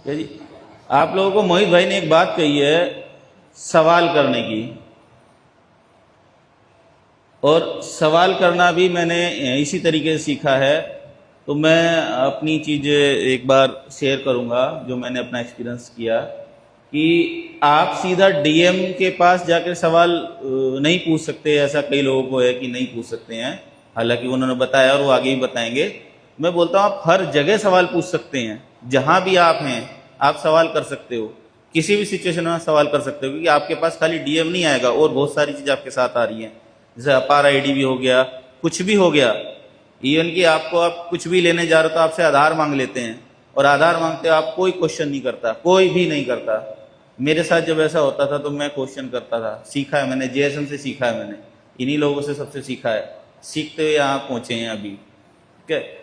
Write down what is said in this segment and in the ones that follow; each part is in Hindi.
जी, आप लोगों को मोहित भाई ने एक बात कही है सवाल करने की, और सवाल करना भी मैंने इसी तरीके से सीखा है। तो मैं अपनी चीज़ एक बार शेयर करूंगा जो मैंने अपना एक्सपीरियंस किया कि आप सीधा डीएम के पास जाकर सवाल नहीं पूछ सकते। ऐसा कई लोगों को है कि नहीं पूछ सकते हैं, हालांकि उन्होंने बताया और वो आगे भी बताएंगे। मैं बोलता हूँ आप हर जगह सवाल पूछ सकते हैं, जहां भी आप हैं आप सवाल कर सकते हो, किसी भी सिचुएशन में सवाल कर सकते हो, क्योंकि आपके पास खाली डीएम नहीं आएगा और बहुत सारी चीज़ आपके साथ आ रही हैं। जैसे अपार आईडी भी हो गया, कुछ भी हो गया, इवन कि आपको आप कुछ भी लेने जा रहे हो तो आपसे आधार मांग लेते हैं, और आधार मांगते हो आप कोई क्वेश्चन नहीं करता, कोई भी नहीं करता। मेरे साथ जब ऐसा होता था तो मैं क्वेश्चन करता था। सीखा है मैंने, जेएसएम से सीखा है मैंने, इन्हीं लोगों से सबसे सीखा है, सीखते हुए यहाँ पहुंचे हैं अभी। ठीक है,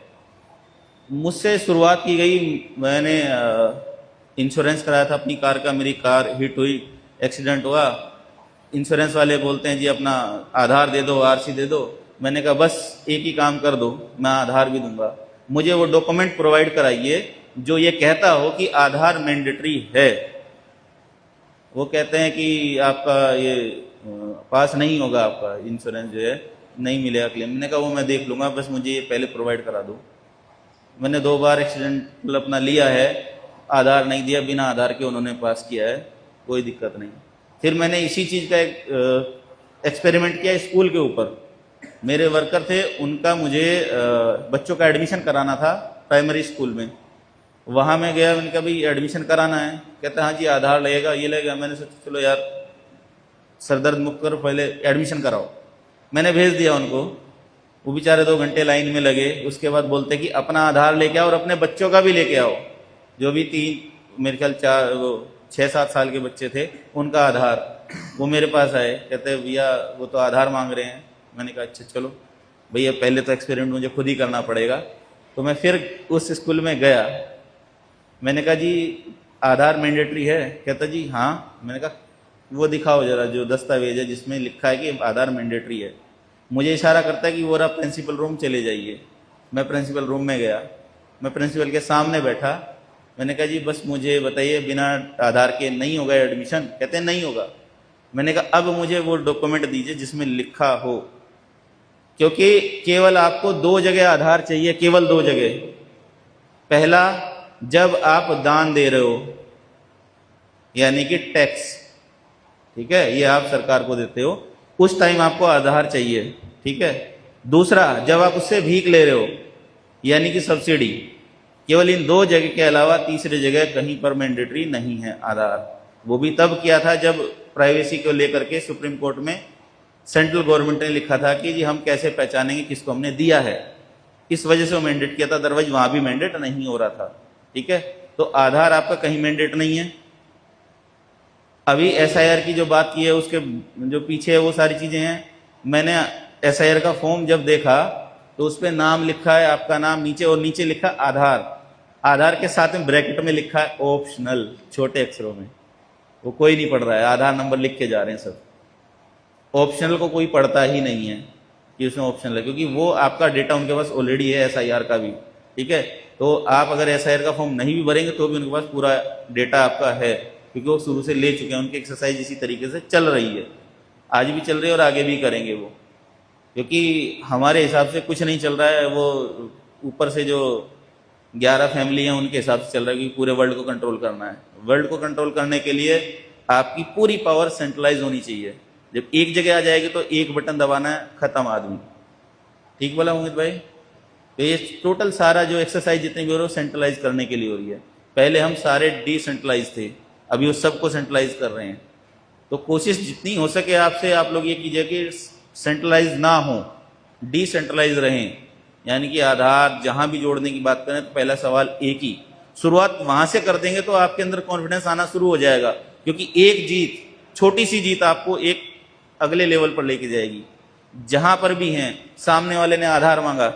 मुझसे शुरुआत की गई। मैंने इंश्योरेंस कराया था अपनी कार का, मेरी कार हिट हुई, एक्सीडेंट हुआ। इंश्योरेंस वाले बोलते हैं जी अपना आधार दे दो, आरसी दे दो। मैंने कहा बस एक ही काम कर दो, मैं आधार भी दूंगा, मुझे वो डॉक्यूमेंट प्रोवाइड कराइए जो ये कहता हो कि आधार मैंडेटरी है। वो कहते हैं कि आपका ये पास नहीं होगा, आपका इंश्योरेंस जो है नहीं मिलेगा क्लेम। मैंने कहा वो मैं देख लूंगा, बस मुझे ये पहले प्रोवाइड करा दो। मैंने 2 बार एक्सीडेंट अपना लिया है, आधार नहीं दिया, बिना आधार के उन्होंने पास किया है, कोई दिक्कत नहीं। फिर मैंने इसी चीज़ का एक एक्सपेरिमेंट किया स्कूल के ऊपर। मेरे वर्कर थे, उनका मुझे बच्चों का एडमिशन कराना था प्राइमरी स्कूल में। वहाँ मैं गया, मैंने कहा भाई एडमिशन कराना है। कहते हाँ जी आधार लगेगा, ये लगेगा। मैंने सोचा चलो यार सरदर्द मुक्त करो, पहले एडमिशन कराओ। मैंने भेज दिया उनको, वो बेचारे 2 घंटे लाइन में लगे। उसके बाद बोलते कि अपना आधार लेके आओ और अपने बच्चों का भी लेके आओ, जो भी 3 मेरे ख्याल 6-7 साल के बच्चे थे, उनका आधार। वो मेरे पास आए, कहते भैया वो तो आधार मांग रहे हैं। मैंने कहा अच्छा चलो भैया, पहले तो एक्सपेरिमेंट मुझे खुद ही करना पड़ेगा। तो मैं फिर उस स्कूल में गया, मैंने कहा जी आधार मैंडेटरी है? कहता जी हाँ। मैंने कहा वो दिखाओ जरा जो दस्तावेज है जिसमें लिखा है कि आधार मैंडेटरी है। मुझे इशारा करता है कि वो रहा प्रिंसिपल रूम, चले जाइए। मैं प्रिंसिपल रूम में गया, मैं प्रिंसिपल के सामने बैठा। मैंने कहा जी बस मुझे बताइए बिना आधार के नहीं होगा एडमिशन? कहते हैं नहीं होगा। मैंने कहा अब मुझे वो डॉक्यूमेंट दीजिए जिसमें लिखा हो, क्योंकि केवल आपको 2 जगह आधार चाहिए, केवल 2 जगह। पहला, जब आप दान दे रहे हो यानी कि टैक्स, ठीक है, ये आप सरकार को देते हो, उस टाइम आपको आधार चाहिए, ठीक है। दूसरा, जब आप उससे भीख ले रहे हो यानी कि सब्सिडी। केवल इन 2 जगह के अलावा तीसरी जगह कहीं पर मैंडेटरी नहीं है आधार। वो भी तब किया था जब प्राइवेसी को लेकर के सुप्रीम कोर्ट में सेंट्रल गवर्नमेंट ने लिखा था कि जी हम कैसे पहचानेंगे किसको हमने दिया है, इस वजह से वो मैंडेट किया था, अदरवाइज वहां भी मैंडेट नहीं हो रहा था। ठीक है, तो आधार आपका कहीं मैंडेट नहीं है। अभी एसआईआर की जो बात की है उसके जो पीछे है वो सारी चीजें हैं। मैंने एसआईआर का फॉर्म जब देखा तो उस पर नाम लिखा है, आपका नाम नीचे, और नीचे लिखा आधार। आधार के साथ में ब्रैकेट में लिखा है ऑप्शनल, छोटे अक्षरों में। वो कोई नहीं पढ़ रहा है, आधार नंबर लिख के जा रहे हैं सब। ऑप्शनल को कोई पढ़ता ही नहीं है कि उसमें ऑप्शनल है, क्योंकि वो आपका डेटा उनके पास ऑलरेडी है एसआईआर का भी। ठीक है, तो आप अगर एसआईआर का फॉर्म नहीं भी भरेंगे तो भी उनके पास पूरा डेटा आपका है, क्योंकि वो शुरू से ले चुके हैं। उनकी एक्सरसाइज इसी तरीके से चल रही है, आज भी चल रही है और आगे भी करेंगे वो, क्योंकि हमारे हिसाब से कुछ नहीं चल रहा है। वो ऊपर से जो 11 फैमिली हैं उनके हिसाब से चल रहा है कि पूरे वर्ल्ड को कंट्रोल करना है। वर्ल्ड को कंट्रोल करने के लिए आपकी पूरी पावर सेंट्रलाइज होनी चाहिए। जब एक जगह आ जाएगी तो एक बटन दबाना है, खत्म आदमी। ठीक बोला मोहित भाई? तो ये टोटल सारा जो एक्सरसाइज जितनी भी हो रही है सेंट्रलाइज करने के लिए हो रही है। पहले हम सारे डिसेंट्रलाइज थे, अभी वो सबको सेंट्रलाइज कर रहे हैं। तो कोशिश जितनी हो सके आपसे, आप लोग ये कीजिए कि सेंट्रलाइज ना हो, डिसेंट्रलाइज रहें। यानी कि आधार जहां भी जोड़ने की बात करें तो पहला सवाल एक ही, शुरुआत वहां से कर देंगे तो आपके अंदर कॉन्फिडेंस आना शुरू हो जाएगा। क्योंकि एक जीत, छोटी सी जीत आपको एक अगले लेवल पर लेके जाएगी। जहां पर भी हैं, सामने वाले ने आधार मांगा,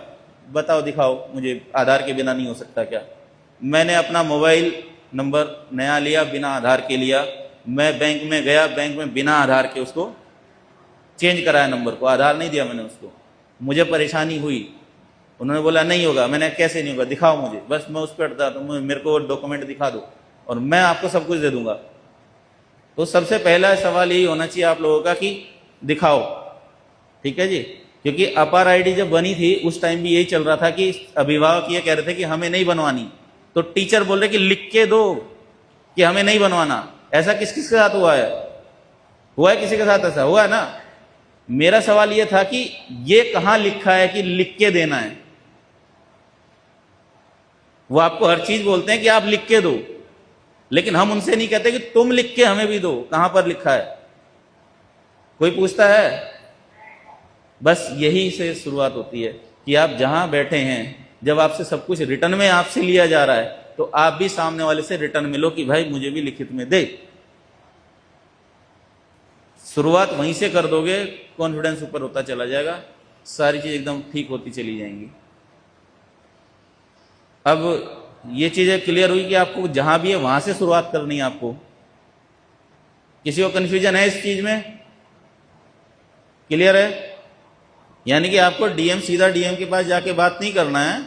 बताओ दिखाओ मुझे, आधार के बिना नहीं हो सकता क्या? मैंने अपना मोबाइल नंबर नया लिया, बिना आधार के लिया। मैं बैंक में गया, बैंक में बिना आधार के उसको चेंज कराया नंबर को, आधार नहीं दिया मैंने उसको। मुझे परेशानी हुई, उन्होंने बोला नहीं होगा। मैंने कैसे नहीं होगा, दिखाओ मुझे। बस मैं उस पर अड़ता तो मेरे को डॉक्यूमेंट दिखा दो। और मैं आपको सब कुछ दे दूंगा। तो सबसे पहला सवाल यही होना चाहिए आप लोगों का कि दिखाओ, ठीक है जी। क्योंकि अपार आईडी जब बनी थी उस टाइम भी यही चल रहा था कि अभिभावक ये कह रहे थे कि हमें नहीं बनवानी, तो टीचर बोल रहे कि लिख के दो कि हमें नहीं बनवाना। ऐसा किस किस के साथ हुआ है? हुआ है किसी के साथ? ऐसा हुआ है ना। मेरा सवाल यह था कि ये कहां लिखा है कि लिख के देना है? वो आपको हर चीज बोलते हैं कि आप लिख के दो, लेकिन हम उनसे नहीं कहते कि तुम लिख के हमें भी दो। कहां पर लिखा है? कोई पूछता है? बस यही से शुरुआत होती है कि आप जहां बैठे हैं, जब आपसे सब कुछ रिटर्न में आपसे लिया जा रहा है, तो आप भी सामने वाले से रिटर्न में लो कि भाई मुझे भी लिखित में दे। शुरुआत वहीं से कर दोगे, कॉन्फिडेंस ऊपर होता चला जाएगा, सारी चीज एकदम ठीक होती चली जाएंगी। अब ये चीजें क्लियर हुई कि आपको जहां भी है वहां से शुरुआत करनी है आपको। किसी को कंफ्यूजन है इस चीज में? क्लियर है? यानी कि आपको डीएम सीधा डीएम के पास जाके बात नहीं करना है,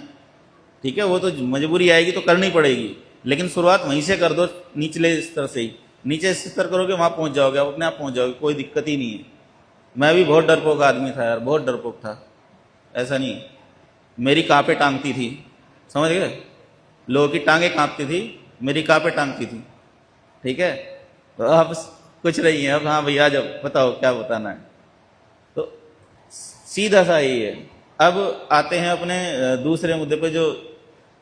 ठीक है। वो तो मजबूरी आएगी तो करनी पड़ेगी, लेकिन शुरुआत वहीं से कर दो, निचले स्तर से ही। नीचे स्तर करोगे वहां पहुंच जाओगे, आप अपने आप पहुंच जाओगे, कोई दिक्कत ही नहीं है। मैं भी बहुत डरपोक आदमी था यार, बहुत डरपोक था। ऐसा नहीं, मेरी कांपे टांगती थी, समझ गए? लोगों की टांगे कांपती थी, मेरी कांपे टांगती थी, ठीक है। तो अब कुछ नहीं है, अब हाँ भैया जब बताओ क्या बताना है। तो सीधा सा यही है। अब आते हैं अपने दूसरे मुद्दे पे, जो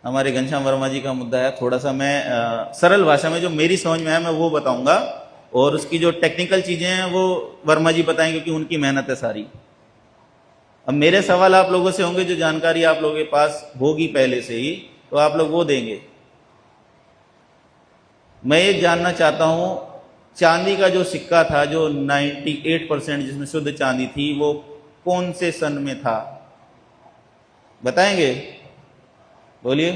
हमारे घनश्याम वर्मा जी का मुद्दा है। थोड़ा सा मैं सरल भाषा में जो मेरी समझ में है मैं वो बताऊंगा, और उसकी जो टेक्निकल चीजें हैं वो वर्मा जी बताएंगे, क्योंकि उनकी मेहनत है सारी। अब मेरे सवाल आप लोगों से होंगे, जो जानकारी आप लोगों के पास होगी पहले से ही, तो आप लोग वो देंगे। मैं ये जानना चाहता हूं, चांदी का जो सिक्का था जो 98% जिसमें शुद्ध चांदी थी, वो कौन से सन में था? बताएंगे? बोलिए।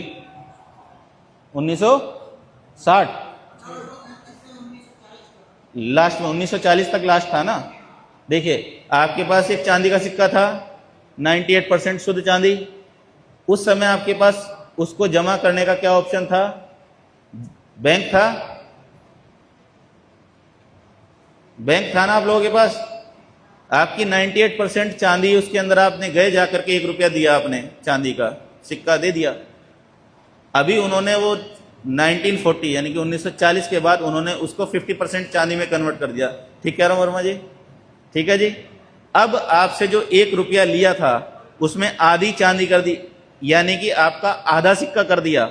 1960 लास्ट में, 1940 तक लास्ट था ना। देखिए आपके पास एक चांदी का सिक्का था 98% शुद्ध चांदी। उस समय आपके पास उसको जमा करने का क्या ऑप्शन था? बैंक था? बैंक था ना आप लोगों के पास? आपकी 98% चांदी, उसके अंदर आपने गए जाकर के 1 रुपया दिया, आपने चांदी का सिक्का दे दिया। अभी उन्होंने वो 1940 यानी कि 1940 के बाद उन्होंने उसको 50% चांदी में कन्वर्ट कर दिया। ठीक कह रहा हूं वर्मा जी? ठीक है जी। अब आपसे जो 1 रुपया लिया था उसमें आधी चांदी कर दी, यानी कि आपका आधा सिक्का कर दिया,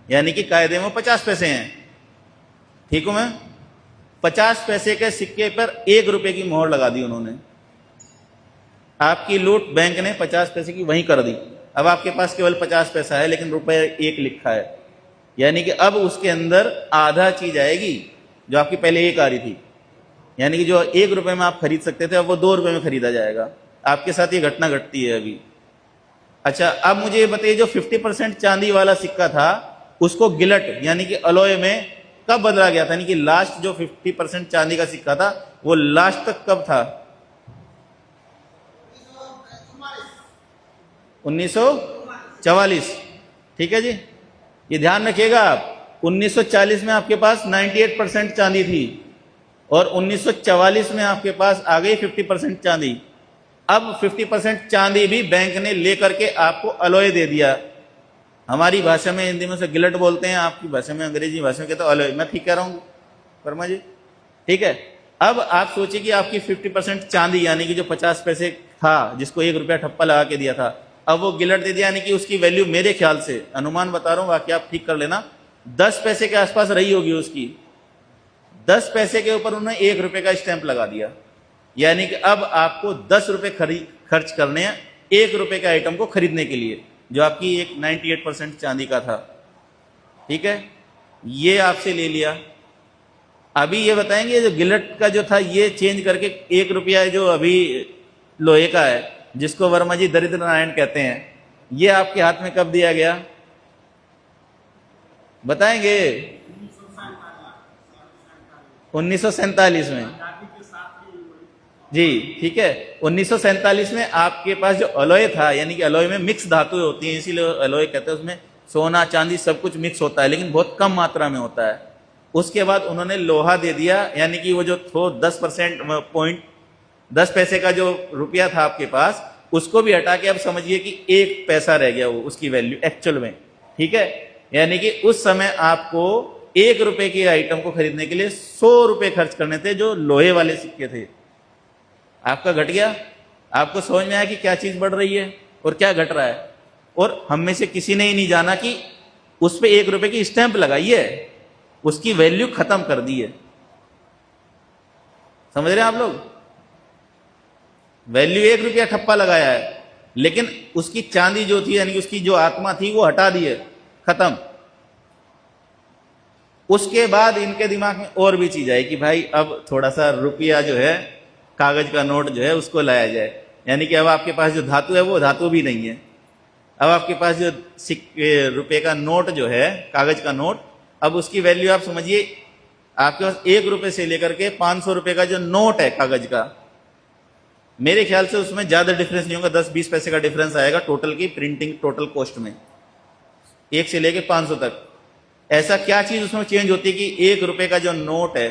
यानी कि कायदे में 50 पैसे हैं। ठीक हूं मैं? 50 पैसे के सिक्के पर 1 रुपए की मोहर लगा दी उन्होंने। आपकी लूट बैंक ने 50 पैसे की वहीं कर दी। अब आपके पास केवल 50 पैसा है, लेकिन रुपए 1 लिखा है, यानी कि अब उसके अंदर आधा चीज आएगी जो आपकी पहले 1 आ रही थी। यानी कि जो 1 रुपए में आप खरीद सकते थे, अब वो 2 रुपए में खरीदा जाएगा। आपके साथ ये घटना घटती है अभी। अच्छा, अब मुझे ये बताइए, जो 50% चांदी वाला सिक्का था उसको गिलट यानी कि अलॉय में कब बदला गया था? यानी कि लास्ट जो 50% चांदी का सिक्का था वो लास्ट तक कब था? 1944। ठीक है जी, ये ध्यान रखिएगा आप। 1940 में आपके पास 98% चांदी थी और 1944 में आपके पास आ गई 50% चांदी। अब 50% चांदी भी बैंक ने लेकर के आपको अलॉय दे दिया। हमारी भाषा में हिंदी में उसे गिलट बोलते हैं, आपकी भाषा में अंग्रेजी भाषा में कहते हैं अलॉय। मैं ठीक कह रहा हूं वर्मा जी? ठीक है। अब आप सोचिए कि आपकी 50% चांदी यानी कि जो 50 पैसे था, जिसको 1 रुपया ठप्पा लगा के दिया था, अब वो गिलट दे दिया, यानी कि उसकी वैल्यू मेरे ख्याल से, अनुमान बता रहा हूं, बाकी आप ठीक कर लेना, 10 पैसे के आसपास रही होगी उसकी। 10 पैसे के ऊपर उन्होंने 1 रुपए का स्टैंप लगा दिया, यानी कि अब आपको 10 रुपए खर्च करने हैं 1 रुपए के आइटम को खरीदने के लिए, जो आपकी एक 98% चांदी का था। ठीक है, ये आपसे ले लिया। अभी ये बताएंगे जो गिलट का जो था ये चेंज करके 1 रुपया जो अभी लोहे का है, जिसको वर्मा जी दरिद्र नारायण कहते हैं, ये आपके हाथ में कब दिया गया? बताएंगे? 1947 में। जी ठीक है, 1947 में आपके पास जो अलॉय था, यानी कि अलॉय में मिक्स धातुएं होती हैं, इसीलिए अलॉय कहते हैं, उसमें सोना चांदी सब कुछ मिक्स होता है, लेकिन बहुत कम मात्रा में होता है। उसके बाद उन्होंने लोहा दे दिया, यानी कि वो जो थो 10% पॉइंट 10 पैसे का जो रुपया था आपके पास, उसको भी हटा के अब समझिए कि 1 पैसा रह गया वो, उसकी वैल्यू एक्चुअल में। ठीक है, यानी कि उस समय आपको 1 रुपए की आइटम को खरीदने के लिए 100 रुपए खर्च करने थे, जो लोहे वाले सिक्के थे। आपका घट गया। आपको समझ में आया कि क्या चीज बढ़ रही है और क्या घट रहा है। और हम में से किसी ने ही नहीं जाना कि उस पे 1 रुपए की स्टैंप लगाई है, उसकी वैल्यू खत्म कर दी है। समझ रहे हैं आप लोग? वैल्यू 1 रुपया ठप्पा लगाया है, लेकिन उसकी चांदी जो थी, यानी कि उसकी जो आत्मा थी, वो हटा दी है, खत्म। उसके बाद इनके दिमाग में और भी चीज आई कि भाई अब थोड़ा सा रुपया जो है, कागज का नोट जो है उसको लाया जाए। यानी कि अब आपके पास जो धातु है वो धातु भी नहीं है। अब आपके पास जो रुपये का नोट जो है, कागज का नोट, अब उसकी वैल्यू आप समझिए, आपके पास 1 रुपए से लेकर के 500 रुपए का जो नोट है कागज का, मेरे ख्याल से उसमें ज्यादा डिफरेंस नहीं होगा, 10-20 पैसे का डिफरेंस आएगा टोटल की प्रिंटिंग टोटल कॉस्ट में, 1 से लेके 500 तक। ऐसा क्या चीज उसमें चेंज होती है कि 1 रुपए का जो नोट है,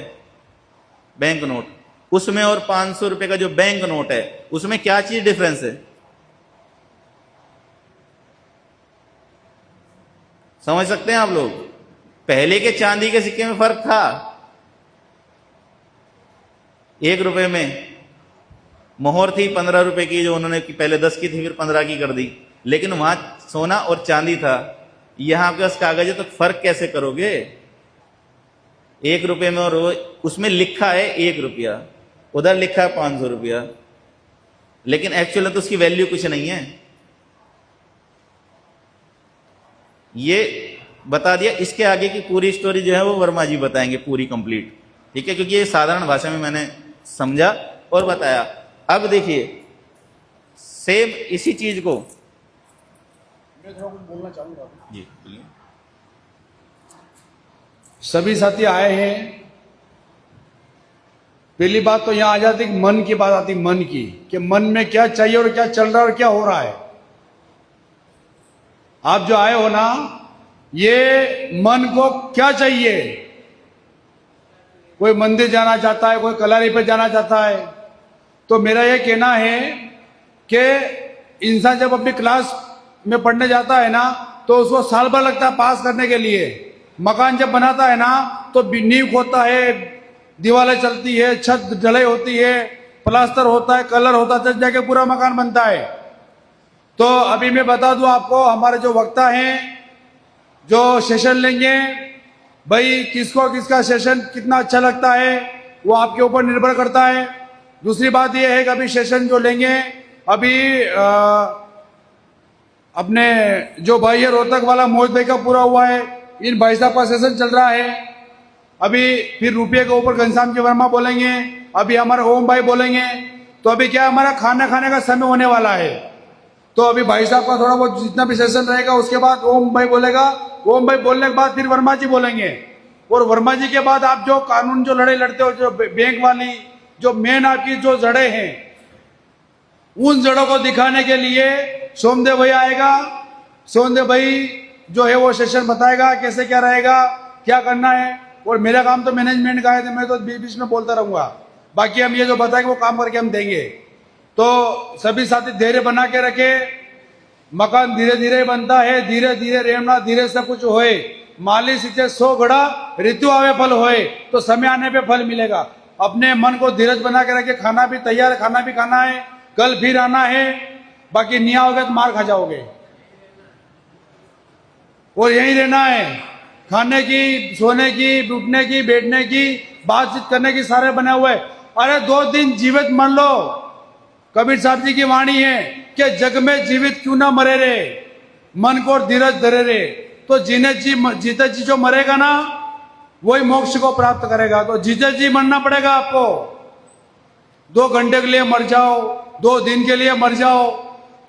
बैंक नोट, उसमें और 500 रुपए का जो बैंक नोट है, उसमें क्या चीज डिफरेंस है? समझ सकते हैं आप लोग? पहले के चांदी के सिक्के में फर्क था। 1 रुपए में मोहर थी 15 रुपए की, जो उन्होंने पहले 10 की थी, फिर 15 की कर दी, लेकिन वहां सोना और चांदी था। यहां आपके पास कागज है, तो फर्क कैसे करोगे? 1 रुपए में, और उसमें लिखा है 1 रुपया, उधर लिखा है 500 रुपया, लेकिन एक्चुअल तो उसकी वैल्यू कुछ नहीं है। ये बता दिया। इसके आगे की पूरी स्टोरी जो है वो वर्मा जी बताएंगे पूरी कंप्लीट। ठीक है, क्योंकि ये साधारण भाषा में मैंने समझा और बताया। अब देखिए सेम इसी चीज को मैं थोड़ा कुछ बोलना चाहूंगा जी, बोलिए। सभी साथी आए हैं। पहली बात तो यहां आ जाती मन की बात आती, मन की, कि मन में क्या चाहिए और क्या चल रहा है और क्या हो रहा है। आप जो आए हो ना, ये मन को क्या चाहिए? कोई मंदिर जाना चाहता है, कोई कलारी पे जाना चाहता है। तो मेरा ये कहना है कि इंसान जब अपनी क्लास में पढ़ने जाता है ना, तो उसको साल भर लगता है पास करने के लिए। मकान जब बनाता है ना, तो नींव खोदता है, दीवारें चलती है, छत ढलाई होती है, प्लास्टर होता है, कलर होता है, तब जाके पूरा मकान बनता है। तो अभी मैं बता दूं आपको, हमारे जो वक्ता हैं, जो सेशन लेंगे, भाई किसको किसका सेशन कितना अच्छा लगता है वो आपके ऊपर निर्भर करता है। दूसरी बात यह है कि अभी सेशन जो लेंगे, अभी अपने जो भाई है रोहतक वाला मोहित भाई का पूरा हुआ है, इन भाई साहब का सेशन चल रहा है। अभी फिर रुपये के ऊपर घनश्याम जी वर्मा बोलेंगे, अभी हमारे ओम भाई बोलेंगे। तो अभी क्या हमारा खाना खाने का समय होने वाला है। तो अभी भाई साहब का थोड़ा बहुत जितना भी सेशन रहेगा, उसके बाद ओम भाई बोलेगा, ओम भाई बोलने के बाद फिर वर्मा जी बोलेंगे, और वर्मा जी के बाद आप जो कानून जो लड़ाई लड़ते हो, जो बैंक वाली जो मेन आपकी जो जड़ें हैं, उन जड़ों को दिखाने के लिए सोमदेव भाई आएगा। सोमदेव भाई जो है वो सेशन बताएगा कैसे क्या रहेगा, क्या करना है। और मेरा काम तो मैनेजमेंट का है, तो मैं तो बीच बीच में बोलता रहूंगा। बाकी हम ये जो बताएंगे वो काम करके हम देंगे। तो सभी साथी धैर्य बना के रखे। मकान धीरे धीरे बनता है, धीरे धीरे रेमना, धीरे सब कुछ होए। माली सींचे 100 घड़ा, ऋतु आवे फल होए। तो समय आने पे फल मिलेगा। अपने मन को धीरज बना के रखे। खाना भी तैयार है, खाना भी खाना है, कल फिर आना है। बाकी नहीं आओगे तो मार खा जाओगे, और यहीं रहना है। खाने की, सोने की, उठने की, बैठने की, बातचीत करने की सारे बने हुए। अरे 2 दिन जीवित मर लो। कबीर साहब जी की वाणी है कि जग में जीवित क्यों ना मरे रे, मन को धीरज धरे रे। तो जीते जी जो मरेगा ना, वही मोक्ष को प्राप्त करेगा। तो जीते जी मरना पड़ेगा आपको। 2 घंटे के लिए मर जाओ, 2 दिन के लिए मर जाओ,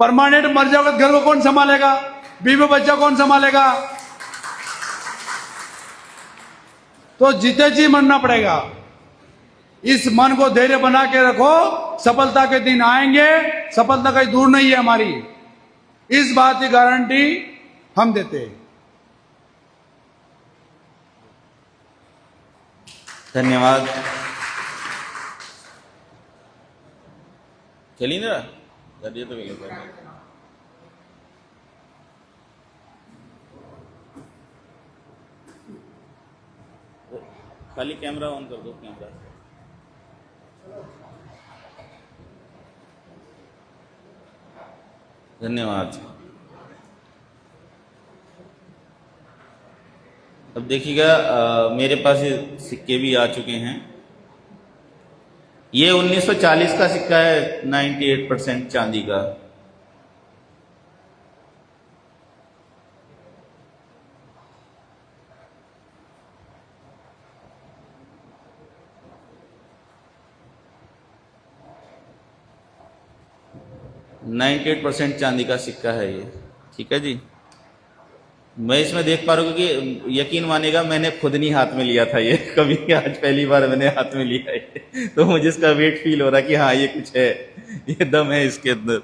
परमानेंट मर जाओगे तो घर को कौन संभालेगा? बीवी बच्चा कौन संभालेगा? तो जीते जी मरना पड़ेगा। इस मन को धैर्य बना के रखो, सफलता के दिन आएंगे। सफलता कहीं दूर नहीं है हमारी, इस बात की गारंटी हम देते हैं। धन्यवाद। चलिए ना, चलिए तो मिलेगा। खाली कैमरा ऑन कर दो, कैमरा। धन्यवाद। अब देखिएगा, मेरे पास ये सिक्के भी आ चुके हैं। ये 1940 का सिक्का है, 98% चांदी का। %98 चांदी का सिक्का है ये, ठीक है जी। मैं इसमें देख पा रहा हूँ कि यकीन मानेगा, मैंने खुद नहीं हाथ में लिया था ये कभी, आज पहली बार मैंने हाथ में लिया है। तो मुझे इसका वेट फील हो रहा है कि हाँ ये कुछ है, ये दम है इसके अंदर।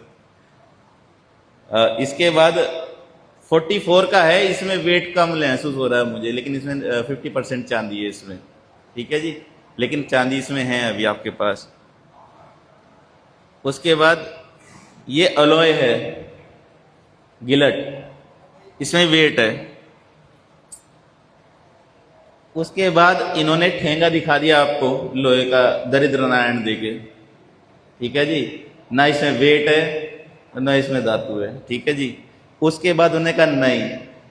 इसके बाद 44 का है, इसमें वेट कम महसूस हो रहा है मुझे, लेकिन इसमें 50% चांदी है इसमें, ठीक है जी। लेकिन चांदी इसमें है अभी आपके पास। उसके बाद ये अलॉय है, गिलट, इसमें वेट है। उसके बाद इन्होंने ठेंगा दिखा दिया आपको लोहे का, दरिद्र नारायण देके, ठीक है जी। ना इसमें वेट है ना इसमें धातु है, ठीक है जी। उसके बाद उन्होंने कहा नहीं,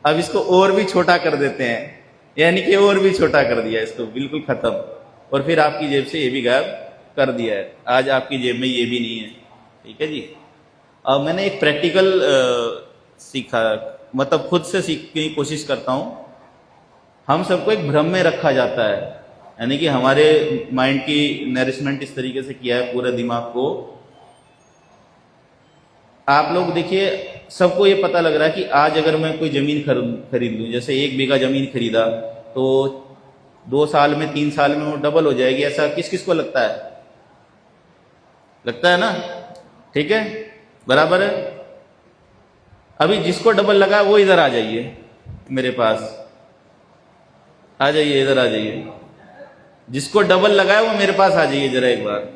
अब इसको और भी छोटा कर देते हैं, यानी कि और भी छोटा कर दिया इसको, बिल्कुल खत्म। और फिर आपकी जेब से ये भी गायब कर दिया है। आज आपकी जेब में ये भी नहीं है, ठीक है जी। अब मैंने एक प्रैक्टिकल सीखा, मतलब खुद से सीखने की कोशिश करता हूं। हम सबको एक भ्रम में रखा जाता है, यानी कि हमारे माइंड की नरिशमेंट इस तरीके से किया है पूरे दिमाग को। आप लोग देखिए, सबको ये पता लग रहा है कि आज अगर मैं कोई जमीन खरीद लूं, जैसे 1 बीघा जमीन खरीदा, तो 2 साल में 3 साल में वो डबल हो जाएगी। ऐसा किस किस को लगता है? लगता है ना, ठीक है, बराबर है। अभी जिसको डबल लगा वो इधर आ जाइए मेरे पास, आ जाइए, इधर आ जाइए। जिसको डबल लगा है वो मेरे पास आ जाइए जरा एक बार,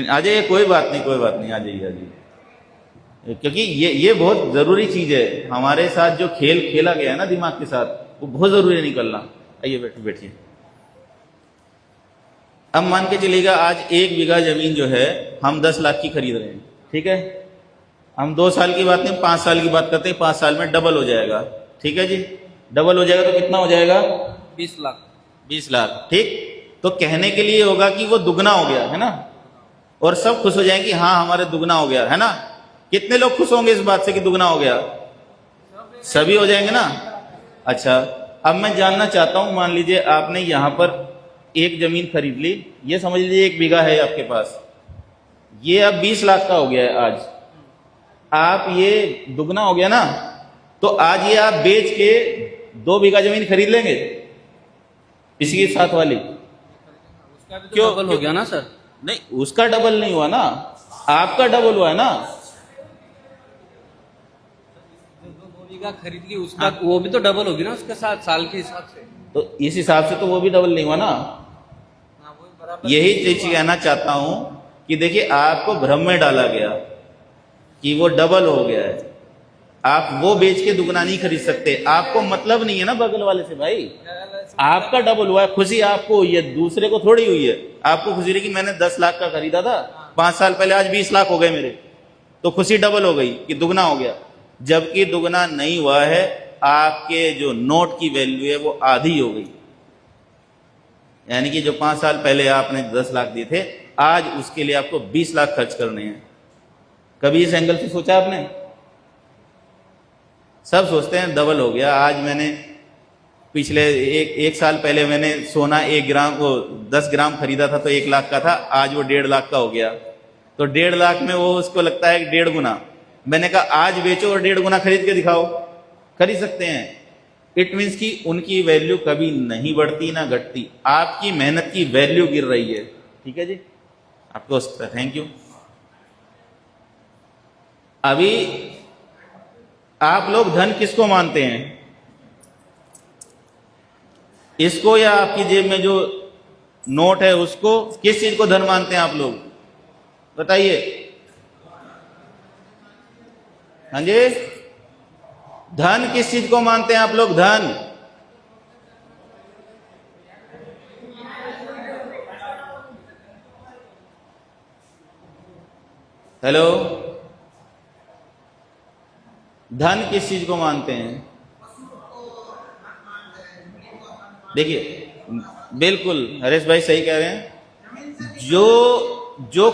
आ जाइए, कोई बात नहीं, कोई बात नहीं, आ जाइए, आ जाइए। क्योंकि ये बहुत जरूरी चीज है। हमारे साथ जो खेल खेला गया है ना दिमाग के साथ, वो बहुत जरूरी है निकलना। आइए बैठिए। अब मान के चलिएगा, आज 1 बीघा जमीन जो है हम 10 लाख की खरीद रहे हैं, ठीक है। हम 2 साल की बात नहीं, 5 साल की बात करते हैं। 5 साल में डबल हो जाएगा, ठीक है जी। डबल हो जाएगा तो कितना हो जाएगा? 20 लाख। 20 लाख, ठीक। तो कहने के लिए होगा कि वो दुगना हो गया है ना, और सब खुश हो जाएंगे, हाँ हमारे दुगना हो गया है ना। कितने लोग खुश होंगे इस बात से कि दुगना हो गया? सभी हो जाएंगे ना। अच्छा, अब मैं जानना चाहता हूं, मान लीजिए आपने यहां पर एक जमीन खरीद ली, ये समझ लीजिए 1 बीघा है आपके पास, ये अब 20 लाख का हो गया है आज। आप ये दुगना हो गया ना, तो आज ये आप बेच के 2 बीघा जमीन खरीद लेंगे इसी के साथ वाली। उसका भी तो क्यों? डबल हो गया ना सर। नहीं, उसका डबल नहीं हुआ ना, आपका डबल हुआ है ना। जो 2 बीघा खरीद ली उसका, वो भी तो डबल होगी ना उसके साथ, साल के हिसाब से। तो इस हिसाब से तो वो भी डबल नहीं हुआ ना। हाँ, वही बराबर। यही चीज कहना चाहता हूं कि देखिए, आपको भ्रम में डाला गया कि वो डबल हो गया है। आप वो बेच के दुगना नहीं खरीद सकते। आपको मतलब नहीं है ना बगल वाले से, भाई आपका डबल हुआ है, खुशी आपको हुई है, दूसरे को थोड़ी हुई है। आपको खुशी रही कि मैंने 10 लाख का खरीदा था 5 साल पहले, आज 20 लाख हो गए मेरे, तो खुशी डबल हो गई कि दुगना हो गया। जबकि दुगना नहीं हुआ है, आपके जो नोट की वैल्यू है वो आधी हो गई। यानी कि जो 5 साल पहले आपने 10 लाख दिए थे, आज उसके लिए आपको 20 लाख खर्च करने हैं। कभी इस एंगल से सोचा आपने? सब सोचते हैं डबल हो गया। आज मैंने पिछले एक साल पहले मैंने सोना 1 ग्राम, वो 10 ग्राम खरीदा था तो 1 लाख का था, आज वो 1.5 लाख का हो गया। तो 1.5 लाख में वो उसको लगता है 1.5 गुना। मैंने कहा आज बेचो और 1.5 गुना खरीद के दिखाओ, खरीद सकते हैं। इट मीन्स कि उनकी वैल्यू कभी नहीं बढ़ती ना घटती, आपकी मेहनत की वैल्यू गिर रही है, ठीक है जी। आपको थैंक यू। अभी आप लोग धन किसको मानते हैं? इसको या आपकी जेब में जो नोट है उसको, किस चीज को धन मानते हैं आप लोग? बताइए। हाँ जी, धन किस चीज को मानते हैं आप लोग? धन हेलो, धन किस चीज को मानते हैं? देखिए, बिल्कुल हरेश भाई सही कह रहे हैं। जो जो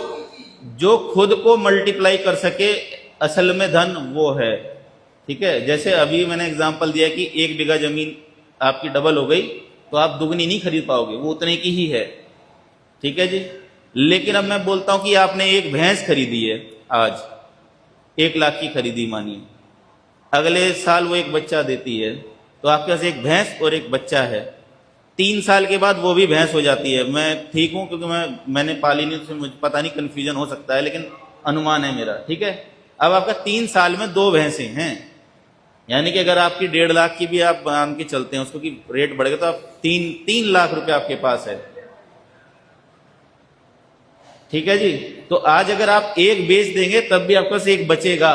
जो खुद को मल्टीप्लाई कर सके असल में धन वो है। ठीक है, जैसे अभी मैंने एग्जांपल दिया कि 1 बीघा जमीन आपकी डबल हो गई तो आप दुगनी नहीं खरीद पाओगे, वो उतने की ही है। ठीक है जी। लेकिन अब मैं बोलता हूं कि आपने एक भैंस खरीदी है, आज 1 लाख की खरीदी मानिए, अगले साल वो एक बच्चा देती है, तो आपके पास एक भैंस और एक बच्चा है। 3 साल के बाद वो भी भैंस हो जाती है। मैं ठीक हूं क्योंकि मैंने पाली नहीं, तो मुझे पता नहीं, कंफ्यूजन हो सकता है, लेकिन अनुमान है मेरा। ठीक है, अब आपका 3 साल में 2 भैंसें हैं, यानी कि अगर आपकी 1.5 लाख की भी आप मान के चलते हैं उसको कि रेट बढ़ गया, तो आप 3 लाख रुपए आपके पास है। ठीक है जी। तो आज अगर आप एक बेच देंगे तब भी आपके पास एक बचेगा।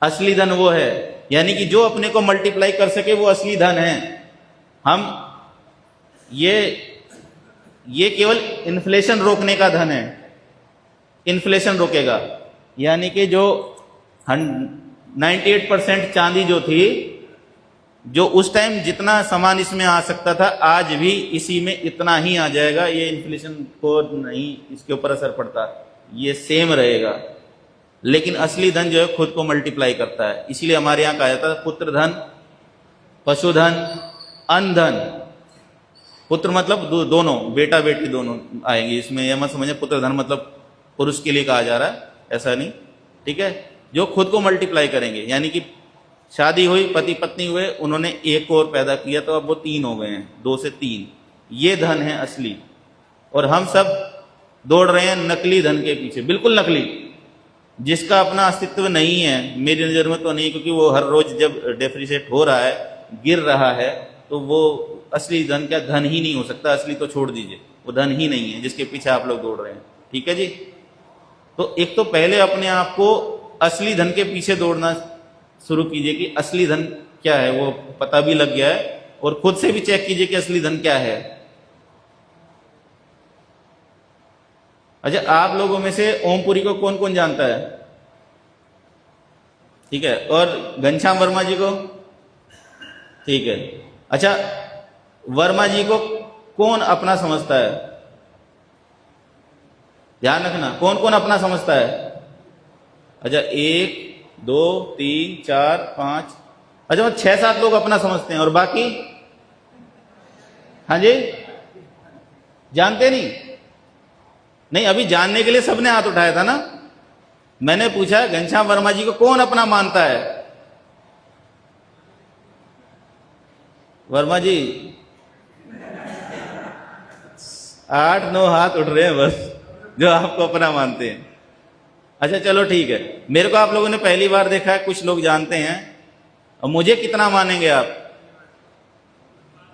असली धन वो है, यानी कि जो अपने को मल्टीप्लाई कर सके वो असली धन है। हम ये केवल इन्फ्लेशन रोकने का धन है, इन्फ्लेशन रोकेगा। यानी कि जो 98% चांदी जो थी, जो उस टाइम जितना सामान इसमें आ सकता था, आज भी इसी में इतना ही आ जाएगा। ये इन्फ्लेशन को नहीं, इसके ऊपर असर पड़ता, ये सेम रहेगा। लेकिन असली धन जो है खुद को मल्टीप्लाई करता है। इसीलिए हमारे यहाँ कहा जाता है पुत्र धन, पशुधन, अन्न धन। पुत्र मतलब दोनों, बेटा बेटी दोनों आएंगे इसमें। यह मत समझे पुत्र धन मतलब पुरुष के लिए कहा जा रहा है, ऐसा नहीं। ठीक है, जो खुद को मल्टीप्लाई करेंगे, यानी कि शादी हुई, पति पत्नी हुए, उन्होंने एक और पैदा किया तो अब वो 3 हो गए हैं, 2 से 3। ये धन है असली। और हम सब दौड़ रहे हैं नकली धन के पीछे, बिल्कुल नकली, जिसका अपना अस्तित्व नहीं है। मेरी नजर में तो नहीं, क्योंकि वो हर रोज जब डेप्रिसिएट हो रहा है, गिर रहा है, तो वो असली धन क्या, धन ही नहीं हो सकता। असली तो छोड़ दीजिए, वो धन ही नहीं है जिसके पीछे आप लोग दौड़ रहे हैं। ठीक है जी। तो एक तो पहले अपने आप को असली धन के पीछे दौड़ना शुरू कीजिए कि असली धन क्या है, वो पता भी लग गया है, और खुद से भी चेक कीजिए कि असली धन क्या है। अच्छा, आप लोगों में से ओमपुरी को कौन कौन जानता है? ठीक है, और घनश्याम वर्मा जी को? ठीक है। अच्छा, वर्मा जी को कौन अपना समझता है? ध्यान रखना, कौन कौन अपना समझता है? अच्छा, 1 2 3 4 5, अच्छा 6-7 लोग अपना समझते हैं, और बाकी? हाँ जी, जानते नहीं, अभी जानने के लिए सबने हाथ उठाया था ना। मैंने पूछा घनश्याम वर्मा जी को कौन अपना मानता है? वर्मा जी 8-9 हाथ उठ रहे हैं बस, जो आपको अपना मानते हैं। अच्छा चलो ठीक है, मेरे को आप लोगों ने पहली बार देखा है, कुछ लोग जानते हैं। और मुझे कितना मानेंगे आप?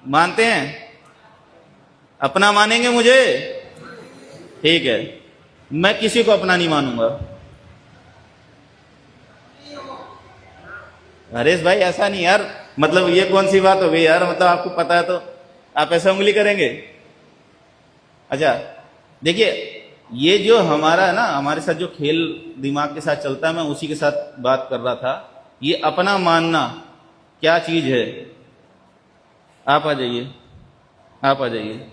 मानते हैं? अपना मानेंगे मुझे? ठीक है, मैं किसी को अपना नहीं मानूंगा। हरेश भाई ऐसा नहीं यार, मतलब ये कौन सी बात हो गई यार, मतलब आपको पता है तो आप ऐसा उंगली करेंगे? अच्छा देखिए, ये जो हमारा है ना, हमारे साथ जो खेल दिमाग के साथ चलता है, मैं उसी के साथ बात कर रहा था। ये अपना मानना क्या चीज है? आप आ जाइए, आप आ जाइए।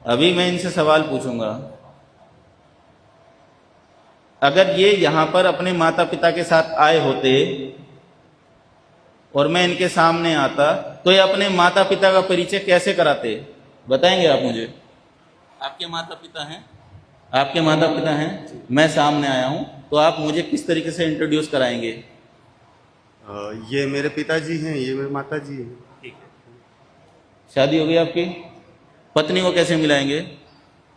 अभी मैं इनसे सवाल पूछूंगा। अगर ये यहां पर अपने माता पिता के साथ आए होते और मैं इनके सामने आता, तो ये अपने माता पिता का परिचय कैसे कराते? बताएंगे आप मुझे? आपके माता पिता हैं? आपके माता पिता हैं, मैं सामने आया हूं, तो आप मुझे किस तरीके से इंट्रोड्यूस कराएंगे? ये मेरे पिताजी हैं, ये मेरे माता जी हैं। ठीक है। शादी हो गई आपकी? पत्नी को कैसे मिलाएंगे?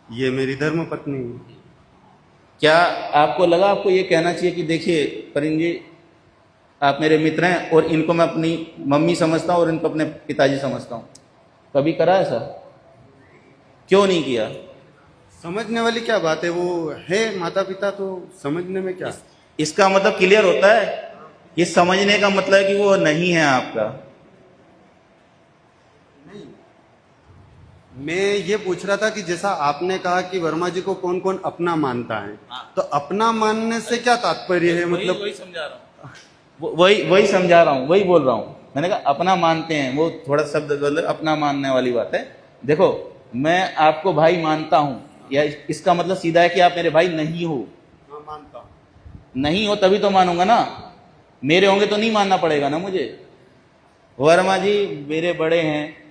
ये मेरी धर्म पत्नी है। क्या आपको लगा आपको ये कहना चाहिए कि देखिए परिंद जी, आप मेरे मित्र हैं और इनको मैं अपनी मम्मी समझता हूँ और इनको अपने पिताजी समझता हूँ। कभी करा है सर? क्यों नहीं किया? समझने वाली क्या बात है, वो है माता पिता, तो समझने में क्या। इसका मतलब क्लियर होता है? ये समझने का मतलब है कि वो नहीं है आपका। मैं ये पूछ रहा था कि जैसा आपने कहा कि वर्मा जी को कौन कौन अपना मानता है, तो अपना मानने से क्या तात्पर्य है, मतलब वही समझा रहा हूँ, वही समझा रहा हूँ, वही बोल रहा हूँ। मैंने कहा अपना मानते हैं, वो थोड़ा शब्द गलत, अपना मानने वाली बात है। देखो, मैं आपको भाई मानता हूँ, या इसका मतलब सीधा है कि आप मेरे भाई नहीं हो। हाँ, मानता हूँ। नहीं हो तभी तो मानूंगा ना, मेरे होंगे तो नहीं मानना पड़ेगा ना मुझे। वर्मा जी मेरे बड़े हैं,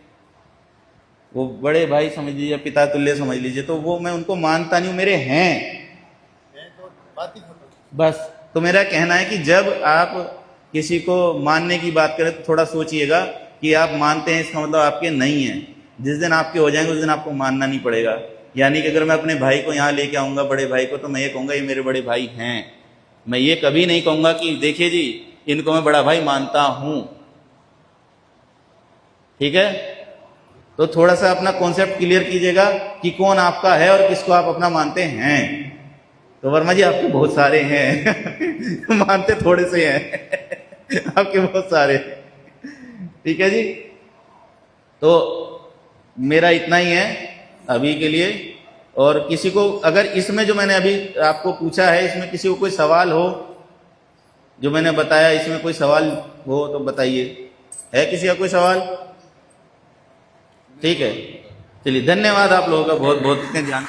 वो बड़े भाई समझ लीजिए, पिता तुल्य समझ लीजिए, तो वो मैं उनको मानता नहीं हूं, मेरे हैं तो बात ही खत्म। बस। तो मेरा कहना है कि जब आप किसी को मानने की बात करें तो थोड़ा सोचिएगा कि आप मानते हैं, इसका मतलब आपके नहीं है। जिस दिन आपके हो जाएंगे उस दिन आपको मानना नहीं पड़ेगा। यानी कि अगर मैं अपने भाई को यहाँ लेके आऊंगा, बड़े भाई को, तो मैं ये कहूंगा ये मेरे बड़े भाई हैं। मैं ये कभी नहीं कहूंगा कि देखिए जी इनको मैं बड़ा भाई मानता हूं। ठीक है? तो थोड़ा सा अपना कॉन्सेप्ट क्लियर कीजिएगा कि कौन आपका है और किसको आप अपना मानते हैं। तो वर्मा जी आपके बहुत सारे हैं मानते थोड़े से हैं आपके बहुत सारे। ठीक है जी, तो मेरा इतना ही है अभी के लिए। और किसी को अगर इसमें जो मैंने अभी आपको पूछा है, इसमें किसी को कोई सवाल हो, जो मैंने बताया इसमें कोई सवाल हो तो बताइए। है किसी का कोई सवाल? ठीक है, चलिए, धन्यवाद आप लोगों का बहुत बहुत, इतने ध्यान।